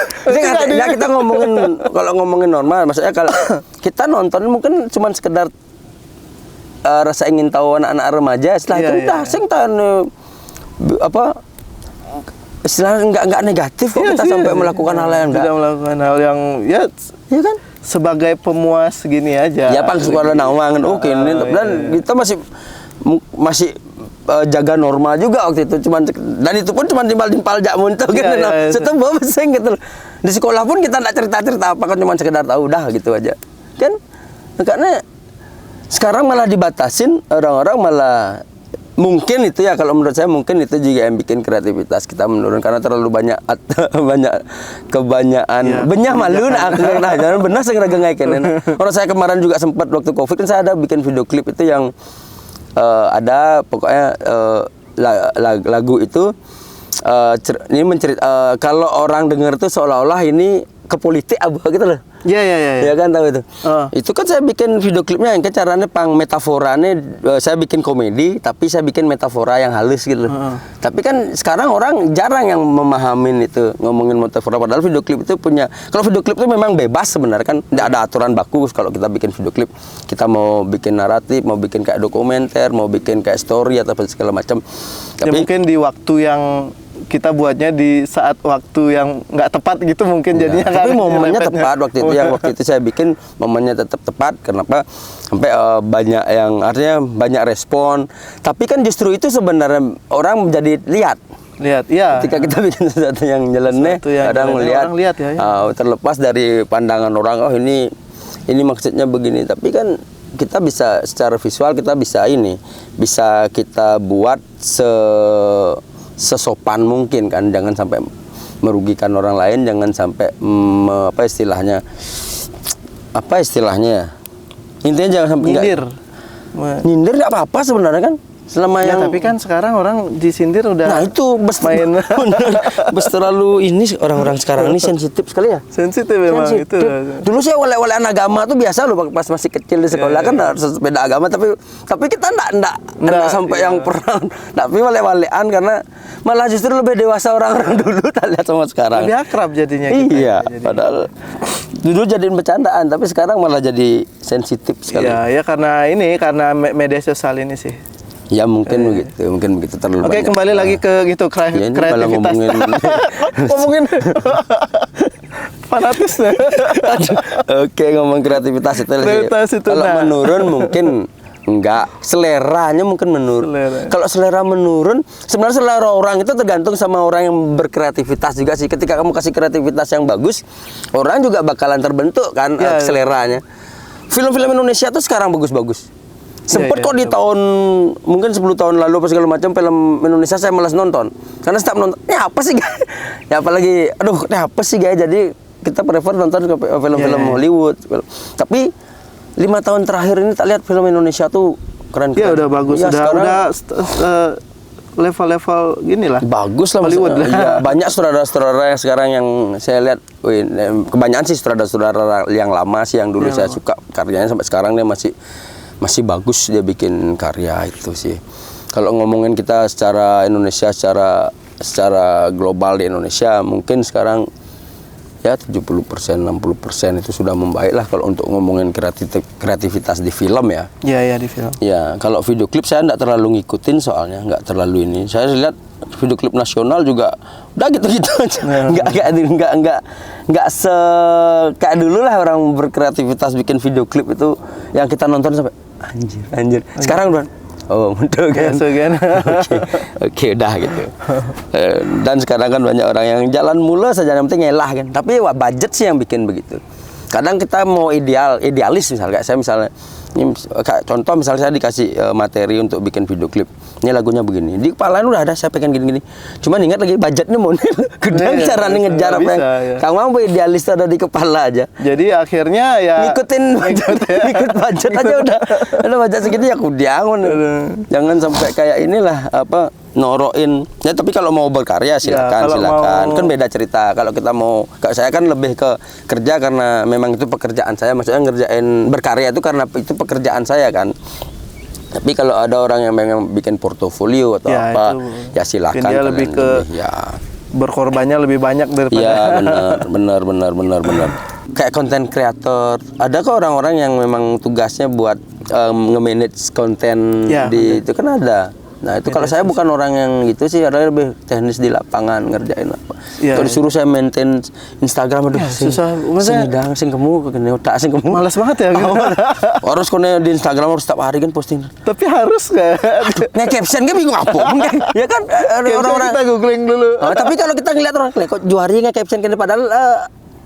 Kita ngomongin kalau ngomongin normal, maksudnya kalau kita nonton mungkin cuma sekedar rasa ingin tahu anak-anak remaja. Setelah itu udah sing istilahnya nggak negatif kok kita sampai melakukan hal yang tidak melakukan hal yang ya kan sebagai pemuas gini aja. ya pang sekolah nawangan oke ini dan kita masih jaga normal juga waktu itu dan itu pun cuma timpal jamun tuh gitu setelah bawa pesing gitu di sekolah pun kita nggak cerita apa kan cuma sekedar tahu dah gitu aja kan karena sekarang malah dibatasin orang-orang malah mungkin itu ya kalau menurut saya mungkin itu juga yang bikin kreativitas kita menurun karena terlalu banyak kebanyakan benyah malu nah jangan benar segera gengaikan orang saya kemarin juga sempat waktu Covid kan saya ada bikin video klip itu yang ada pokoknya lagu itu ini mencerita kalau orang dengar tuh seolah-olah ini ke politik apa gitu loh. Ya kan tahu itu. Itu kan saya bikin video klipnya yang caranya pang metaforanya saya bikin komedi tapi saya bikin metafora yang halus gitu loh. Tapi kan sekarang orang jarang yang memahamin itu ngomongin metafora padahal video klip itu kalau video klip itu memang bebas sebenarnya kan tidak ada aturan baku kalau kita bikin video klip. Kita mau bikin naratif, mau bikin kayak dokumenter, mau bikin kayak story atau segala macam. Tapi mungkin di waktu yang kita buatnya di saat waktu yang nggak tepat gitu mungkin jadinya tapi momennya tepat waktu itu saya bikin momennya tetap tepat kenapa sampai banyak yang artinya banyak respon tapi kan justru itu sebenarnya orang menjadi lihat ya ketika kita bikin sesuatu yang nyeleneh kadang melihat terlepas dari pandangan orang ini maksudnya begini tapi kan kita bisa secara visual kita bisa kita buat sesopan mungkin kan jangan sampai merugikan orang lain jangan sampai apa istilahnya intinya jangan sampai nyindir nggak apa-apa sebenarnya kan selama yang tapi kan sekarang orang disindir udah nah itu main terlalu ini orang-orang sekarang ini sensitif sekali ya sensitif memang itu dulu saya wale-walean agama tuh biasa loh pas masih kecil di sekolah kan harus beda agama tapi kita enggak sampai yang perang tapi wale-walean karena malah justru lebih dewasa orang-orang dulu tak lihat sama sekarang lebih akrab jadinya kita padahal dulu jadiin bercandaan tapi sekarang malah jadi sensitif sekali ya karena media sosial ini sih. Ya mungkin begitu terlalu banyak. Oke, kembali lagi ke gitu kreativitas. Ngomongin fanatis. Oke, ngomong kreativitas itu kalau menurun mungkin enggak, seleranya mungkin menurun. Kalau selera menurun, sebenarnya selera orang itu tergantung sama orang yang berkreativitas juga sih. Ketika kamu kasih kreativitas yang bagus, orang juga bakalan terbentuk kan seleranya. Film-film Indonesia tuh sekarang bagus-bagus. Sempet kok di tahun mungkin 10 tahun lalu apa segala macam film Indonesia saya malas nonton karena setiap nonton apa sih guys ya apalagi apa sih guys jadi kita prefer nonton film-film Hollywood tapi 5 tahun terakhir ini tak lihat film Indonesia tuh keren udah bagus udah level-level gini lah bagus lah Hollywood ya, banyak sutradara-sutradara yang sekarang yang saya lihat kebanyakan sih sutradara yang lama sih yang dulu saya suka karyanya sampai sekarang dia masih bagus dia bikin karya itu sih. Kalau ngomongin kita secara Indonesia secara global di Indonesia mungkin sekarang ya 70% 60% itu sudah membaik lah kalau untuk ngomongin kreativitas di film ya. Iya di film. Ya, kalau video klip saya enggak terlalu ngikutin soalnya enggak terlalu ini. Saya lihat video klip nasional juga udah gitu-gitu aja. Enggak kayak dulu lah orang berkreativitas bikin video klip itu yang kita nonton sampai anjir. Sekarang udah mudah kan. Oke, udah gitu. Dan sekarang kan banyak orang yang jalan mula saja yang penting ngelah kan. Tapi budget sih yang bikin begitu. Kadang kita mau idealis misalnya kayak saya misalnya contoh misalnya saya dikasih materi untuk bikin video klip. Ini lagunya begini. Di kepala udah ada saya pengen gini-gini. Cuman ingat lagi budgetnya mau gedang cara ngejar apa yang kamu mau idealis ada di kepala aja. Jadi akhirnya ya ngikutin ikut budget aja udah. Ada budget segitu ya kudiangun. Jangan sampai kayak inilah apa noroin. Ya tapi kalau mau berkarya silakan. Kan beda cerita. Kalau saya kan lebih ke kerja karena memang itu pekerjaan saya. Maksudnya ngerjain berkarya itu karena itu pekerjaan saya kan. Tapi kalau ada orang yang memang bikin portofolio atau apa, ya silakan. Dia lebih ke berkorbannya lebih banyak daripada. Ya benar. Kayak konten kreator. Ada kok orang-orang yang memang tugasnya buat nge-manage konten itu kan ada. Nah itu kalau saya bukan orang yang gitu sih, ada lebih teknis di lapangan ngerjain apa. Iya, Kalau disuruh saya maintain Instagram, aduh susah. sing ngedang, sing kemu, kene otak sing kemu. Malas banget ya. Harus kone di Instagram harus setiap hari kan posting. Tapi harus nggak? Nge caption kan bingung apa? Ya kan orang-orang kita googling dulu. Oh, tapi kalau kita ngeliat orang kok Juari nge caption kan padahal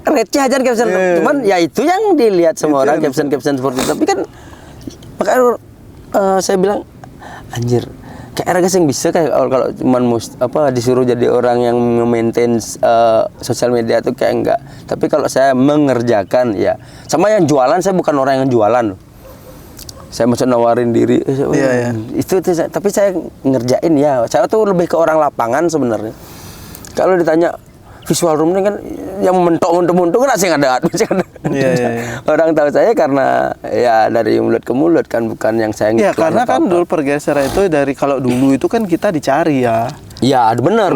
receh aja caption. Cuman ya itu yang dilihat semua orang caption-caption seperti itu. Tapi kan makanya saya bilang anjir kayak ada yang bisa kayak kalau cuman disuruh jadi orang yang maintain sosial media tuh kayak enggak. Tapi kalau saya mengerjakan ya sama yang jualan, saya bukan orang yang jualan. Saya masuk nawarin diri itu tapi saya ngerjain ya. Saya tuh lebih ke orang lapangan sebenarnya. Kalau ditanya visual room ini kan yang mentok kan asing ada. Orang tahu saya karena ya dari mulut ke mulut kan, bukan yang saya ya karena kan dulu pergeseran itu dari kalau dulu itu kan kita dicari ya. Ya benar.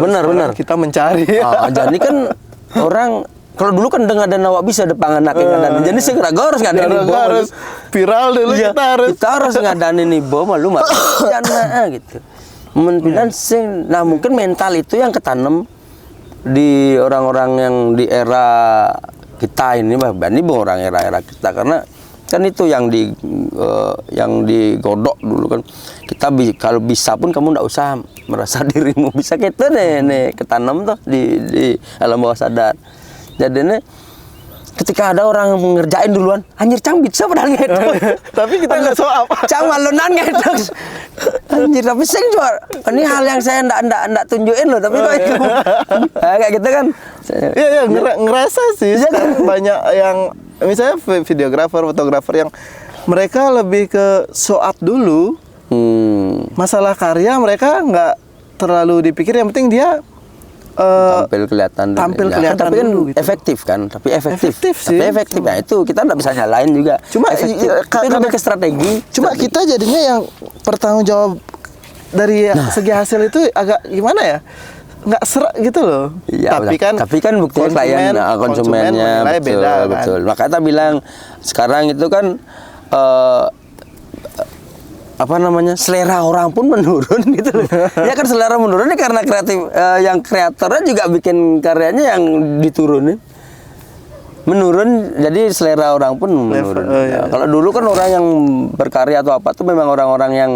Kita mencari. Jadi kan orang kalau dulu kan dengan ada nawak bisa depan anak yang ngadain. Jadi segera harus ngadain ibu. Harus viral dulu ya, kita harus ngadain ibu malu jangan gitu. Nah mungkin mental itu yang ketanam di orang-orang yang di era kita ini, ini orang era kita, karena kan itu yang digodok dulu kan. Kita kalau bisa pun kamu nggak usah merasa dirimu bisa gitu nih ketanam tuh di alam bawah sadar. Jadi nih ketika ada orang yang mengerjain duluan, anjir Cang bisa padahal ngedok. Tapi kita nggak soal apa. Cang malunan ngedok. Anjir tapi sing jual. Ini hal yang saya ndak tunjukin loh, tapi kok itu kayak gitu kan. Iya ngerasa sih kan banyak yang misalnya videografer, fotografer yang mereka lebih ke show up dulu. Masalah karya mereka nggak terlalu dipikir, yang penting dia tampil kelihatan tapi kan dulu, gitu. efektif kan, tapi efektif sih. Tapi efektif ya itu kita nggak bisa nyalain juga. Cuma tapi lebih ke strategi. Cuma kita jadinya yang bertanggung jawab dari segi hasil itu agak gimana ya, nggak serak gitu loh. Iya, tapi kan buktinya klien, konsumennya betul. Makanya kita bilang sekarang itu kan selera orang pun menurun gitu loh. Ya kan selera menurun karena kreatif, yang kreatornya juga bikin karyanya yang diturunin. Menurun, jadi selera orang pun menurun. Kalau dulu kan orang yang berkarya atau apa tuh memang orang-orang yang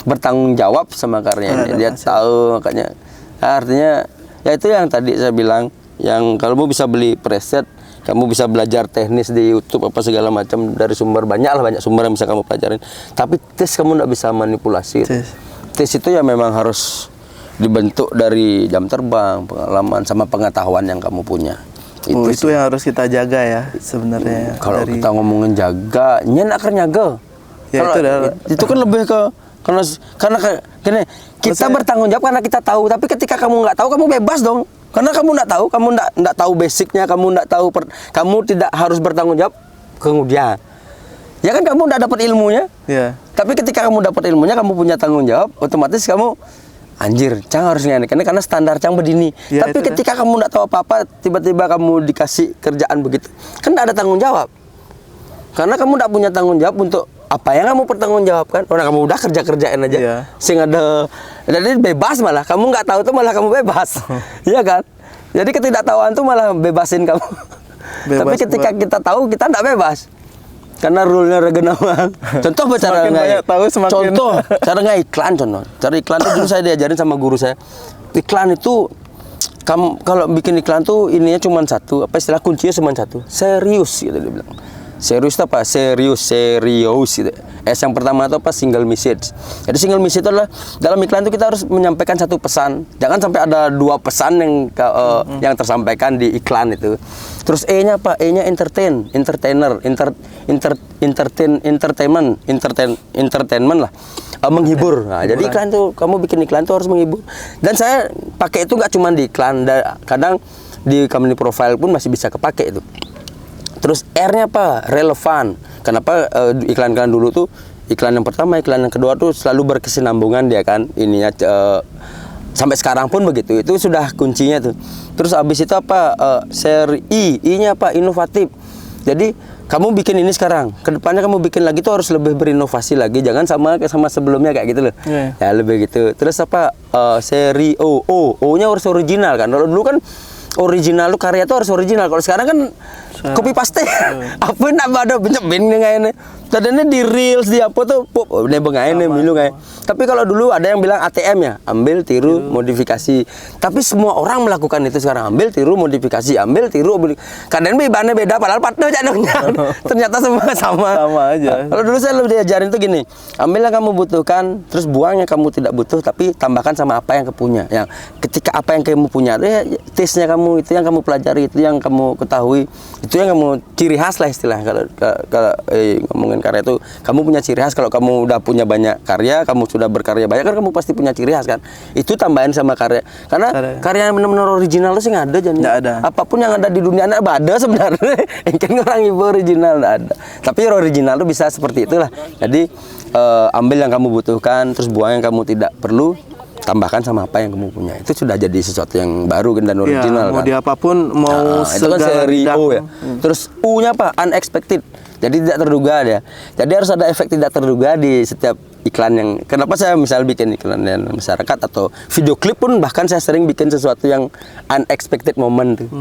bertanggung jawab sama karyanya. Dia tahu, makanya artinya ya itu yang tadi saya bilang, yang kalau mau bisa beli preset, kamu bisa belajar teknis di YouTube apa segala macam dari sumber, banyak sumber yang bisa kamu pelajarin. Tapi tes kamu nggak bisa manipulasi. Tes itu ya memang harus dibentuk dari jam terbang, pengalaman sama pengetahuan yang kamu punya. Itu yang harus kita jaga ya sebenarnya. Kalau kita ngomongin jaga, nyen akan nyaga. Ya, itu kan lebih ke karena kita bertanggung jawab karena kita tahu. Tapi ketika kamu nggak tahu, kamu bebas dong. Karena kamu nggak tahu basicnya, kamu tidak harus bertanggung jawab kemudian. Ya kan kamu nggak dapat ilmunya. Yeah. Tapi ketika kamu dapat ilmunya, kamu punya tanggung jawab, otomatis kamu anjir, Cang harus ngene karena standar Cang begini. Tapi ketika kamu nggak tahu apa-apa, tiba-tiba kamu dikasih kerjaan begitu, kan nggak ada tanggung jawab. Karena kamu nggak punya tanggung jawab untuk apa yang kamu pertanggungjawabkan. Orang kamu udah kerjain aja. Yeah. Sehingga jadi bebas malah. Kamu nggak tahu tuh malah kamu bebas. Iya kan? Jadi ketidaktahuan tuh malah bebasin kamu. Tapi ketika kita tahu, kita nggak bebas. Karena rule-nya regenawang. Contoh cara cara iklan contoh. Cara iklan itu dulu saya diajarin sama guru saya. Iklan itu kalau bikin iklan tuh ininya cuma satu, istilah kuncinya cuma satu. Serius gitu dia bilang. Serius itu apa? Serius gitu. Yang pertama itu apa? Single message. Jadi single message itu adalah dalam iklan itu kita harus menyampaikan satu pesan. Jangan sampai ada dua pesan yang tersampaikan di iklan itu. Terus E-nya apa? E-nya entertainment lah. Menghibur. Nah, jadi iklan tuh kamu bikin iklan tuh harus menghibur. Dan saya pakai itu nggak cuma di iklan, kadang di company profile pun masih bisa kepake itu. Terus R-nya apa? Relevan. Kenapa iklan-iklan dulu tuh, iklan yang pertama, iklan yang kedua tuh selalu berkesinambungan dia kan, ininya sampai sekarang pun begitu. Itu sudah kuncinya tuh. Terus abis itu apa? Seri I-nya apa? Inovatif. Jadi kamu bikin ini sekarang, kedepannya kamu bikin lagi tuh harus lebih berinovasi lagi, jangan sama sebelumnya kayak gitu loh. Ya lebih gitu. Terus apa seri O-nya harus original kan. Kalau dulu kan original tuh karya tuh harus original. Kalau sekarang kan copy paste. Apa nak ada benjebin ngaene. Tadinya di reels di apa tuh ne bengaene milu kayak. Tapi kalau dulu ada yang bilang ATM ya, ambil, tiru, modifikasi. Tapi semua orang melakukan itu sekarang, ambil, tiru, modifikasi, ambil, tiru. Kadang bahannya beda padahal partner jadinya. Ternyata semua sama. Sama aja. Kalau dulu saya lebih diajarin tuh gini, ambil yang kamu butuhkan, terus buang yang kamu tidak butuh, tapi tambahkan sama apa yang kamu punya. Yang ketika apa yang kamu punya, taste-nya kamu, itu yang kamu pelajari, itu yang kamu ketahui, itu yang kamu ciri khas lah istilahnya. Kalau ngomongin karya itu, kamu punya ciri khas. Kalau kamu udah punya banyak karya, kamu sudah berkarya banyak kan, kamu pasti punya ciri khas kan. Itu tambahin sama karya. Karena karya yang benar-benar original itu sih nggak ada jadi. Nggak ada. Apapun yang ada di dunia ada sebenarnya. Kan orang ibu original nggak ada. Tapi original itu bisa seperti itulah. Jadi ambil yang kamu butuhkan, terus buang yang kamu tidak perlu, tambahkan sama apa yang kamu punya. Itu sudah jadi sesuatu yang baru dan original mau kan. di apapun, mau Itu kan seri O ya. Terus U-nya apa? Unexpected. Jadi tidak terduga dia. Jadi harus ada efek tidak terduga di setiap iklan yang. Kenapa saya misal bikin iklan yang masyarakat atau video klip pun, bahkan saya sering bikin sesuatu yang unexpected moment tuh.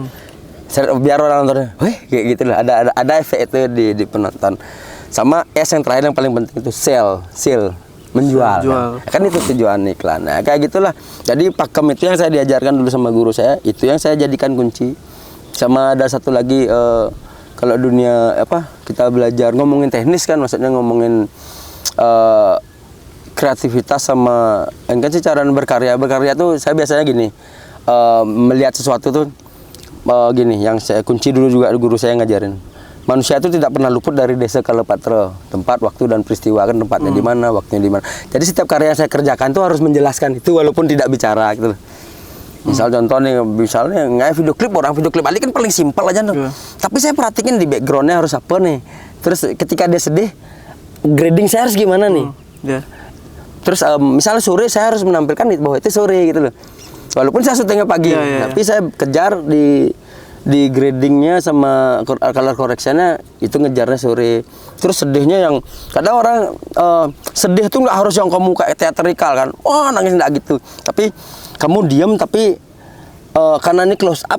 Biar orang nonton, weh kayak gitu lah. Ada efek itu di penonton. Sama S yang terakhir yang paling penting itu sell, menjual. Kan itu tujuan iklan. Nah, kayak gitulah. Jadi pakem itu yang saya diajarkan dulu sama guru saya, itu yang saya jadikan kunci. Sama ada satu lagi kalau dunia kita belajar ngomongin teknis kan, maksudnya ngomongin kreativitas sama kan sih cara berkarya tuh saya biasanya gini, melihat sesuatu tuh gini, yang saya kunci dulu juga guru saya ngajarin, manusia itu tidak pernah luput dari desa kalepatra, tempat, waktu dan peristiwa kan, tempatnya di mana, waktunya di mana. Jadi setiap karya yang saya kerjakan tuh harus menjelaskan itu walaupun tidak bicara gitu loh. Misal contoh nih, misalnya nggak video klip Ali kan paling simpel aja dong. Tapi saya perhatiin di backgroundnya harus apa nih. Terus ketika dia sedih, grading saya harus gimana nih. Terus misalnya sore saya harus menampilkan bahwa itu sore gitu loh. Walaupun saya syutingnya pagi, tapi saya kejar di gradingnya sama color correctionnya itu ngejarnya sore. Terus sedihnya yang kadang orang sedih tuh nggak harus yang kamu kayak teatrikal kan, wah nangis nggak gitu. Tapi kamu diam, tapi karena ini close up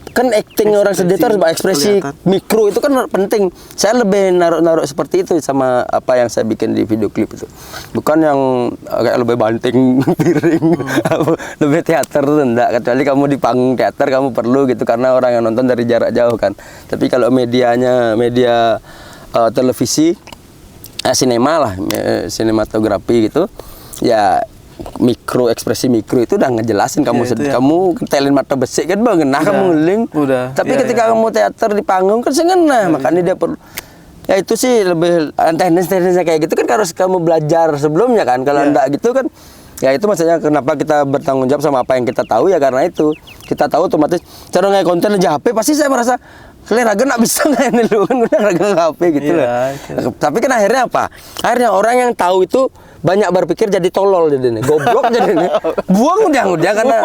kan acting orang sedih itu harus berekspresi mikro, itu kan penting. Saya lebih naruh seperti itu sama apa yang saya bikin di video klip itu. Bukan yang kayak lebih banting piring, lebih teater tuh enggak. Kecuali kamu di panggung teater kamu perlu gitu karena orang yang nonton dari jarak jauh kan. Tapi kalau media televisi, sinema lah, sinematografi gitu, ya ekspresi mikro itu udah ngejelasin kamu kamu telin mata besi kan mengenah kamu ngeling. Tapi ketika kamu teater di panggung kan sengenah, makanya dia perlu. Ya itu sih lebih teknis-teknisnya kayak gitu kan harus kamu belajar sebelumnya kan. Kalau enggak gitu kan, ya itu maksudnya kenapa kita bertanggung jawab sama apa yang kita tahu, ya karena itu kita tahu otomatis cara nge konten aja HP pasti saya merasa raga nggak bisa nggak ini lu kan udah raga HP gitu loh. Tapi kan akhirnya apa? Akhirnya orang yang tahu itu banyak berpikir jadi tolol jadi nih, goblok jadi nih, buang udah karena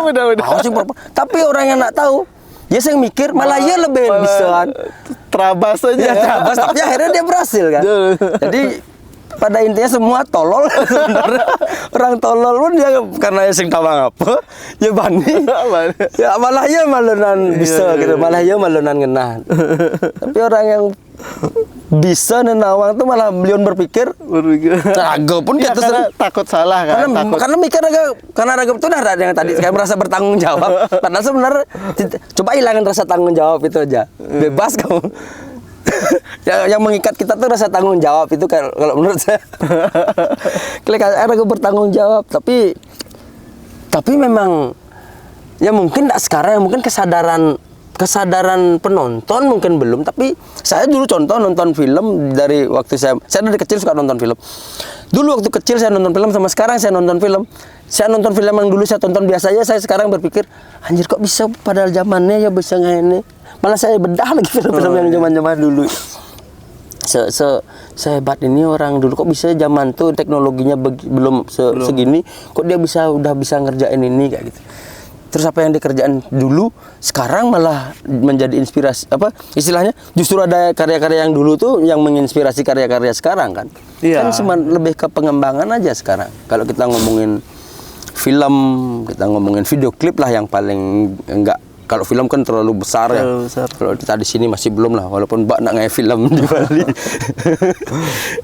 tapi orang yang nggak tahu dia yang mikir malah dia lebih bisa kan, terabas aja ya, terabas, tapi akhirnya dia berhasil kan. Jadi pada intinya semua tolol sebenarnya. Orang tolol pun dia karena sing tawang apa ya bani ya malah ya malunan bisa gitu, malah ya malunan ngenah. Tapi orang yang bisa nenawang tuh malah beliau berpikir raga pun ya, kita takut salah kan, karena mikir karena raga itu udah ada yang tadi kayak merasa bertanggung jawab, padahal sebenarnya coba hilangin rasa tanggung jawab itu aja, bebas kamu. yang mengikat kita tuh rasa tanggung jawab itu kalau menurut saya. Klik raga bertanggung jawab, tapi memang ya mungkin tidak sekarang, mungkin kesadaran penonton mungkin belum. Tapi saya dulu contoh nonton film dari waktu saya dari kecil suka nonton film. Dulu waktu kecil saya nonton film sama sekarang saya nonton film. Saya nonton film yang dulu saya tonton biasa aja, saya sekarang berpikir anjir kok bisa, padahal zamannya ya bisa nggak ini. Malah saya bedah lagi film-film yang zaman-zaman dulu. Sehebat ini orang dulu kok bisa zaman tuh teknologinya belum segini, kok dia udah bisa ngerjain ini kayak gitu. Terus apa yang dikerjain dulu sekarang malah menjadi inspirasi, apa istilahnya, justru ada karya-karya yang dulu tuh yang menginspirasi karya-karya sekarang kan. Iya. Kan cuma lebih ke pengembangan aja sekarang. Kalau kita ngomongin film, kita ngomongin video klip lah yang paling enggak. Kalau film kan terlalu besar ya. Besar. Kalau kita di sini masih belum lah, walaupun Mbak nak nge film di Bali.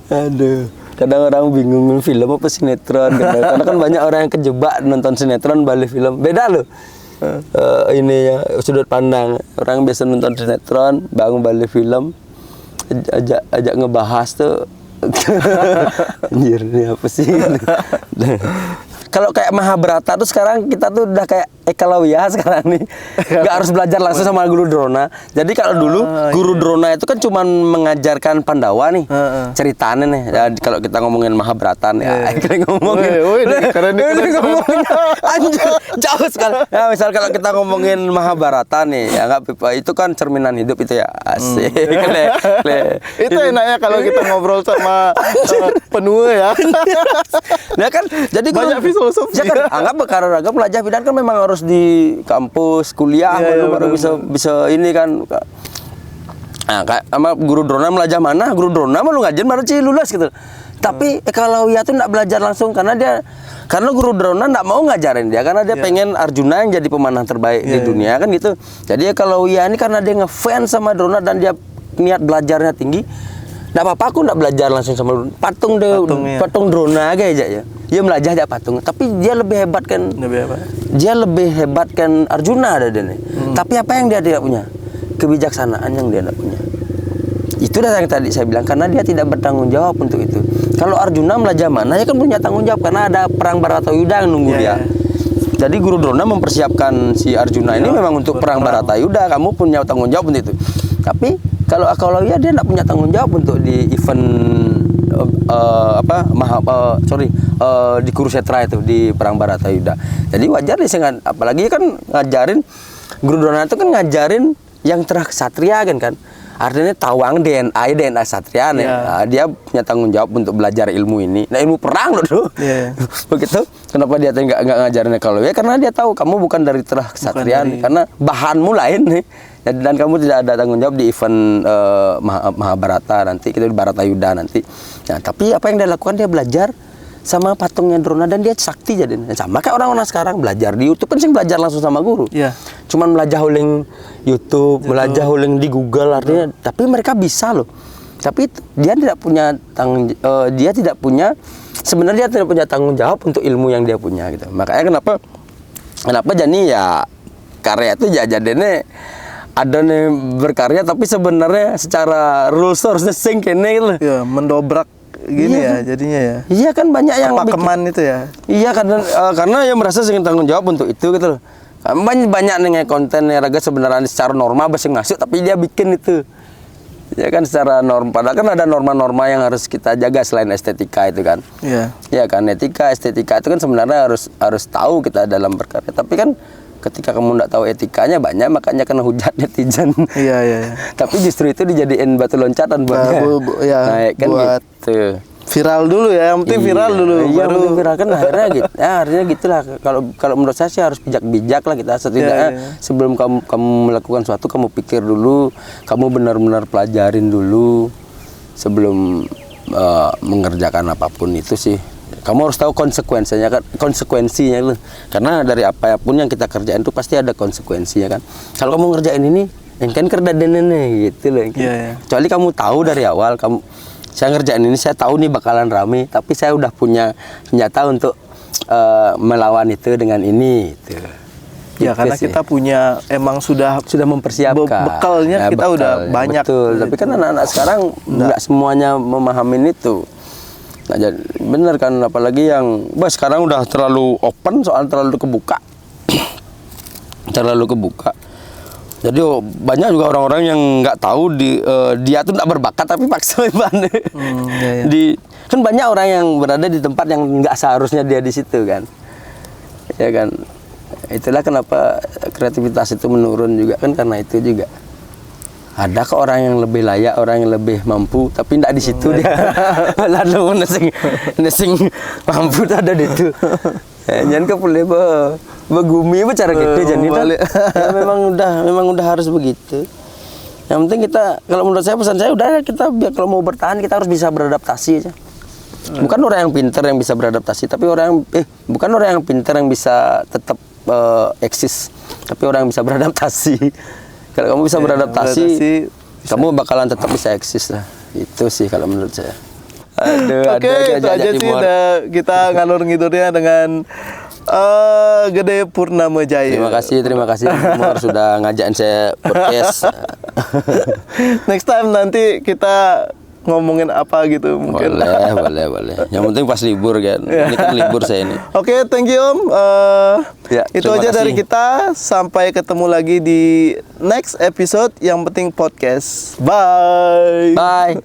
Aduh. Kadang orang bingung film apa sinetron. Karena kan banyak orang yang kejebak nonton sinetron Bali film. Beda loh. Ini ya sudut pandang. Orang biasa nonton sinetron, bangun Bali film, ajak ngebahas tuh. Anjir, ini apa sih? Kalau kayak Mahabharata tuh sekarang kita tuh udah kayak Ekalawiyah sekarang nih. Nggak harus belajar langsung sama guru Drona. Jadi kalau dulu guru Drona itu kan cuma mengajarkan Pandawa nih. Ceritanya nih. Ya, kalau kita ngomongin Mahabharata nih. Kita ngomongin. Keren ngomongin. Anjir, jauh sekali. Ya, misal kalau kita ngomongin Mahabharata nih, ya nggak itu kan cerminan hidup itu ya. Asik. Itu enaknya kalau kita ngobrol sama penua ya. Nah kan jadi banyak filosofi. Ya kan anggap karena pelajar bidan kan memang harus di kampus kuliah baru bisa ini kan. Nah, kayak sama guru Drona belajar mana? Guru Drona mah lu ngajarin baru lulus gitu. Tapi kalau ya tuh enggak belajar langsung karena guru Drona enggak mau ngajarin dia karena dia pengen Arjuna yang jadi pemanah terbaik di dunia kan gitu. Jadi kalau ya ini karena dia ngefans sama Drona dan dia niat belajarnya tinggi. Nggak apa-apa aku nggak belajar langsung sama patung Drona aja ya. Dia belajar aja patung, tapi dia lebih hebat kan. Dia lebih hebat kan Arjuna ada dia nih. Tapi apa yang dia tidak punya? Kebijaksanaan yang dia tidak punya. Itu dah yang tadi saya bilang karena dia tidak bertanggung jawab untuk itu. Kalau Arjuna belajar mana ya kan punya tanggung jawab karena ada perang Baratayuda yang nunggu dia. Jadi guru Drona mempersiapkan si Arjuna ini memang untuk perang Baratayuda. Kamu punya tanggung jawab untuk itu. Tapi kalau ya dia tidak punya tanggung jawab untuk di event di Kurukshetra itu di perang Baratayuda. Jadi wajar dia apalagi kan ngajarin guru Drona itu kan ngajarin yang terah kesatria kan. Artinya tawang DNA satria nih. Nah, dia punya tanggung jawab untuk belajar ilmu ini. Nah, ilmu perang loh tuh. Begitu. Kenapa dia nggak ngajarin kalau ya karena dia tahu kamu bukan dari terah kesatria nih. Karena bahanmu lain nih. Dan kamu tidak ada tanggung jawab di event Mahabharata nanti, kita di Baratayuda nanti. Nah, tapi apa yang dia lakukan, dia belajar sama patungnya Drona dan dia sakti jadi. Sama kayak orang-orang sekarang belajar di YouTube kan sih belajar langsung sama guru. Cuman belajar huling YouTube, belajar huling di Google artinya. Tapi mereka bisa loh. Tapi dia tidak punya sebenarnya dia tidak punya tanggung jawab untuk ilmu yang dia punya gitu. Makanya kenapa jadi ya karya itu jadinya ada nih berkarya tapi sebenarnya secara rules harusnya sync ini gitu. Ya, mendobrak gini ya jadinya ya. Iya kan banyak yang pakeman itu ya. Iya karena yang merasa ingin tanggung jawab untuk itu gitu loh. Banyak nih konten yang raga sebenarnya secara norma masih ngasih tapi dia bikin itu. Ya kan secara norma padahal kan ada norma-norma yang harus kita jaga selain estetika itu kan. Iya. Ya kan estetika itu kan sebenarnya harus tahu kita dalam berkarya. Tapi kan ketika kamu tidak tahu etikanya banyak makanya kena hujat netizen. Iya. Tapi justru itu dijadiin batu loncatan buat naik kan buat gitu. Viral dulu ya, yang penting viral dulu. Iya, baru viral kan akhirnya gitu. Ya, akhirnya gitulah. Kalau menurut saya sih harus bijak-bijak lah kita setidaknya sebelum kamu melakukan sesuatu kamu pikir dulu, kamu benar-benar pelajarin dulu sebelum mengerjakan apapun itu sih. Kamu harus tahu konsekuensinya loh. Karena dari apapun yang kita kerjain itu pasti ada konsekuensinya kan. Kalau kamu ngerjain ini, kan kerdaden ini gitu loh. Kecuali kamu tahu dari awal saya ngerjain ini, saya tahu nih bakalan rame, tapi saya udah punya senjata untuk melawan itu dengan ini gitu. Ya karena kita punya emang sudah mempersiapkan bekalnya kita udah banyak. Betul. Tapi kan anak-anak sekarang nggak semuanya memahami itu. Nah, jadi bener kan apalagi yang sekarang udah terlalu open soal terlalu kebuka. Jadi banyak juga orang-orang yang nggak tahu dia tuh nggak berbakat tapi paksa kan banyak orang yang berada di tempat yang nggak seharusnya dia di situ kan. Ya kan. Itulah kenapa kreativitas itu menurun juga kan karena itu juga. Ada kok orang yang lebih layak, orang yang lebih mampu, tapi tidak di situ dia. Lalu nesing mampu ada di itu. Jangan ke boleh begumi cara gitu jadi ya, memang udah harus begitu. Yang penting kita, kalau menurut saya, pesan saya udah kita kalau mau bertahan kita harus bisa beradaptasi aja. Bukan orang yang pintar yang bisa beradaptasi, tapi bukan orang yang pintar yang bisa tetap eksis, tapi orang yang bisa beradaptasi. Kalau kamu bisa beradaptasi, kamu bakalan tetap bisa eksis lah. Itu sih kalau menurut saya. Oke, itu aja sih kita ngalur ngidurnya dengan Gede Purnama Jaya. Terima kasih Timur sudah ngajakin saya podcast. Next time nanti kita ngomongin apa gitu mungkin. Boleh. Yang penting pas libur kan. Ini kan libur saya ini. Oke, thank you Om. Itu aja dari kita. Sampai ketemu lagi di next episode Yang Penting Podcast. Bye. Bye.